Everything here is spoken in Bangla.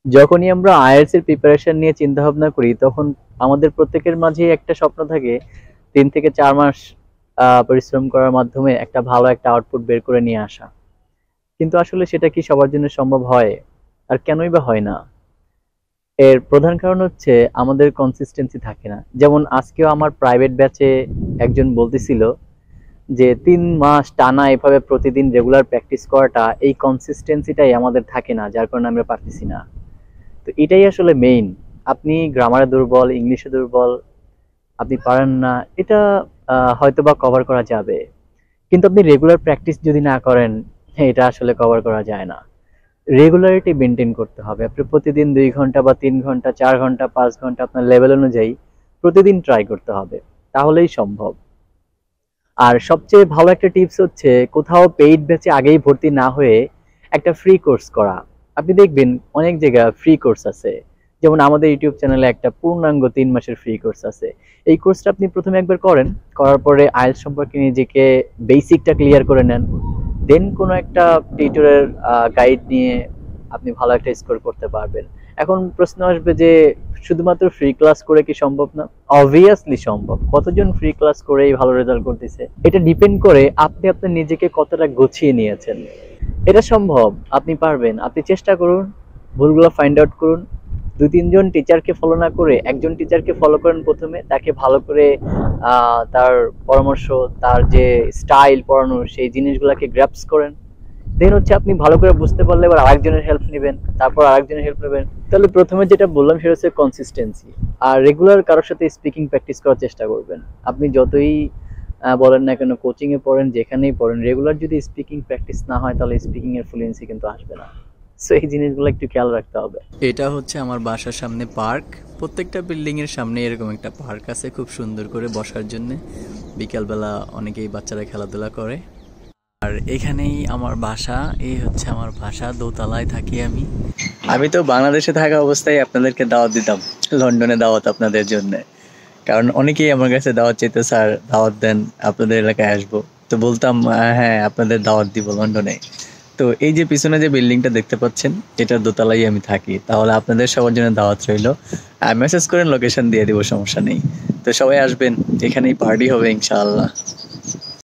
যখনই আমরা আইএলটিএস এর প্রিপারেশন নিয়ে চিন্তা ভাবনা করি তখন আমাদের প্রত্যেকের মাঝে একটা স্বপ্ন থাকে 3 থেকে 4 মাস পরিশ্রম করার মাধ্যমে একটা ভালো একটা আউটপুট বের করে নিয়ে আসা। কিন্তু আসলে সেটা কি সবার জন্য সম্ভব হয়? আর কেনই বা হয় না? এর প্রধান কারণ হচ্ছে আমাদের কনসিস্টেন্সি থাকে না। যেমন আজকেও আমার প্রাইভেট ব্যাচে একজন বলতেছিল যে 3 মাস টানা এভাবে প্রতিদিন রেগুলার প্র্যাকটিস করাটা, এই কনসিস্টেন্সিটাই আমাদের থাকে না, যার কারণে আমরা পারতেছি না। তো এটাই আসলে মেইন। আপনি গ্রামারে দুর্বল, ইংলিশে দুর্বল, আপনি পারেন না, এটা হয়তোবা কভার করা যাবে। কিন্তু আপনি রেগুলার প্র্যাকটিস যদি না করেন, এটা আসলে কভার করা যায় না। রেগুলারিটি মেনটেন করতে হবে। আপনি প্রতিদিন 2 ঘন্টা বা 3 ঘন্টা, 4 ঘন্টা, 5 ঘন্টা আপনার লেভেল অনুযায়ী প্রতিদিন ট্রাই করতে হবে, তাহলেই সম্ভব। আর সবচেয়ে ভালো একটা টিপস হচ্ছে কোথাও পেইড ব্যাচে আগেই ভর্তি না হয়ে একটা ফ্রি কোর্স করা। আপনি দেখবেন অনেক জায়গায় ফ্রি কোর্স আছে। যেমন আমাদের ইউটিউব চ্যানেলে একটা পূর্ণাঙ্গ 3 মাসের ফ্রি কোর্স আছে। এই কোর্সটা আপনি প্রথমে একবার করেন, করার পরে আইএলটিএস সম্পর্কে নিজেকে বেসিকটা ক্লিয়ার করে নেন। দেন কোনো একটা টিউটরের গাইড নিয়ে আপনি ভালো একটা স্কোর করতে পারবেন। এখন প্রশ্ন আসবে যে শুধুমাত্র ফ্রি ক্লাস করে কি সম্ভব না? অবভিয়াসলি সম্ভব। কতজন ফ্রি ক্লাস করেই ভালো রেজাল্ট করতেছে? এটা ডিপেন্ড করে আপনি আপনার নিজেকে কতটা গুছিয়ে নিয়েছেন। এটা সম্ভব, আপনি পারবেন। আপনি চেষ্টা করুন, ভুলগুলো ফাইন্ড আউট করুন। 2-3 জন টিচারকে ফলো না করে একজন টিচারকে ফলো করেন প্রথমে, তাকে ভালো করে তার পরামর্শ, তার যে স্টাইল পড়ানোর, সেই জিনিসগুলোকে গ্র্যাপস করেন। দেন হচ্ছে আপনি ভালো করে বুঝতে পারলে এবার আরেকজনের হেল্প নেবেন, তারপর আরেকজনের হেল্প নেবেন। তাহলে প্রথমে যেটা বললাম সেটা হচ্ছে কনসিস্টেন্সি। আর রেগুলার কারোর সাথে স্পিকিং প্র্যাকটিস করার চেষ্টা করবেন। আপনি যতই বলেন না কেন, কোচিং এ পড়েন, যেখানেই পড়েন, রেগুলার যদি স্পিকিং প্র্যাকটিস না হয় তাহলে স্পিকিং এর ফ্লুয়েন্সি কিন্তু আসবে না। সো এই জিনিসগুলো একটু খেয়াল রাখতে হবে। এটা হচ্ছে আমার বাসার সামনে পার্ক। প্রত্যেকটা বিল্ডিং এর সামনে এরকম একটা পার্ক আছে খুব সুন্দর করে বসার জন্য। বিকালবেলা অনেকেই বাচ্চারা খেলাধুলা করে। আর এখানেই আমার বাসা। এই হচ্ছে আমার বাসা, দোতলায় থাকি আমি। আমি তো বাংলাদেশে থাকা অবস্থায় আপনাদেরকে দাওয়াত দিতাম, লন্ডনে দাওয়াত আপনাদের জন্য। কারণ অনেকেই আমার কাছে দাওয়াত চাইতো, স্যার দাওয়াত দেন, আপনাদের এলাকায় আসবো। তো বলতাম হ্যাঁ আপনাদের দাওয়াত দিব লন্ডনে। তো এই যে পিছনে যে বিল্ডিংটা দেখতে পাচ্ছেন, এটার দোতলাই আমি থাকি। তাহলে আপনাদের সবার জন্য দাওয়াত রইলো। মেসেজ করেন, লোকেশন দিয়ে দিব, সমস্যা নেই। তো সবাই আসবেন, এখানেই পার্টি হবে ইনশাআল্লাহ।